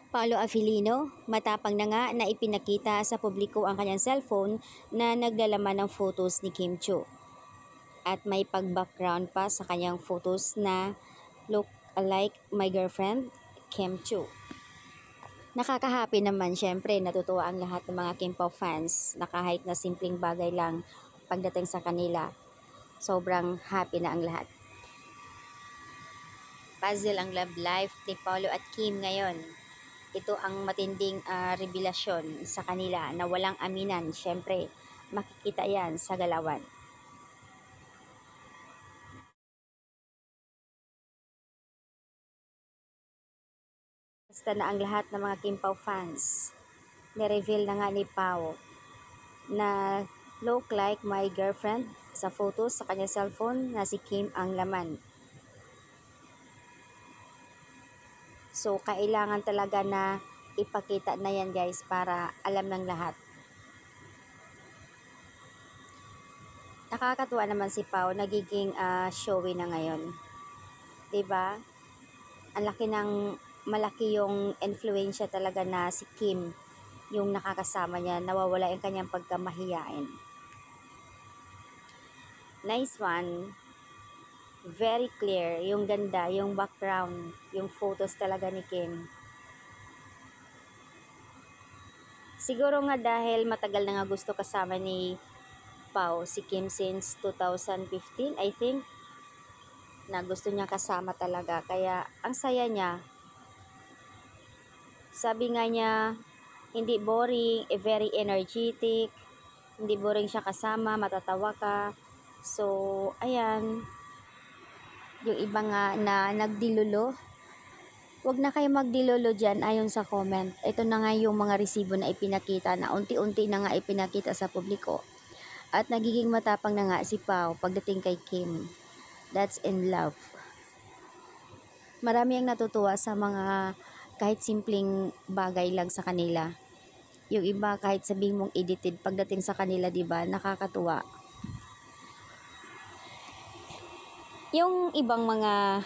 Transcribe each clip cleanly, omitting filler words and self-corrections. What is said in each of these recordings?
Paolo Avellino, matapang na nga na ipinakita sa publiko ang kanyang cellphone na naglalaman ng photos ni Kim Chiu. At may pag-background pa sa kanyang photos na look alike my girlfriend, Kim Chiu. Nakaka-happy naman, syempre natutuwa ang lahat ng mga Kim Pao fans na kahit na simpleng bagay lang pagdating sa kanila, sobrang happy na ang lahat. Puzzle ang love life ni Paolo at Kim ngayon. Ito ang matinding revelasyon sa kanila na walang aminan. Syempre, makikita yan sa galawan. Basta na ang lahat ng mga Kim Pao fans. Ni-reveal na nga ni Pao na look like my girlfriend sa photos sa kanyang cellphone na si Kim ang laman. So, kailangan talaga na ipakita na yan guys para alam ng lahat. Nakakatuwa naman si Pao, nagiging showy na ngayon. 'Di ba? Ang laki ng malaki yung influensya talaga na si Kim yung nakakasama niya, nawawala yung kanyang pagkamahiyain. Nice one. Very clear, yung ganda, yung background, yung photos talaga ni Kim. Siguro nga dahil matagal na nga gusto kasama ni Pao si Kim since 2015, I think, na gusto niya kasama talaga. Kaya ang saya niya. Sabi nga niya, hindi boring, very energetic, hindi boring siya kasama, matatawa ka. So, ayan, yung iba nga na nagdilulo, wag na kayo magdilulo dyan ayon sa comment. Ito na nga yung mga resibo na ipinakita, na unti-unti na nga ipinakita sa publiko. At nagiging matapang na nga si Pao pagdating kay Kim. That's in love. Marami ang natutuwa sa mga kahit simpleng bagay lang sa kanila. Yung iba kahit sabihin mong edited, pagdating sa kanila, diba, nakakatuwa. Yung ibang mga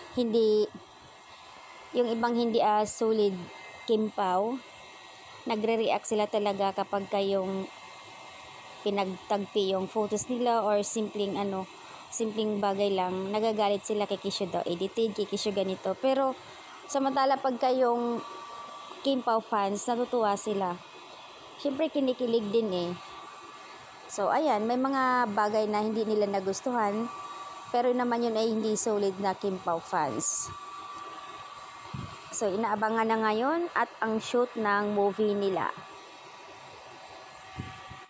solid Kim Pao, nagre-react sila talaga kapag kayong pinagtagpi yung photos nila or simpleng bagay lang, nagagalit sila, kay Kisho daw edited, kay Kisho ganito. Pero samantala pag kayong Kim Pao fans, natutuwa sila. Siyempre kinikilig din eh. So ayan, may mga bagay na hindi nila nagustuhan, pero naman yun ay hindi solid na Kim Pao fans. So inaabangan na ngayon at ang shoot ng movie nila.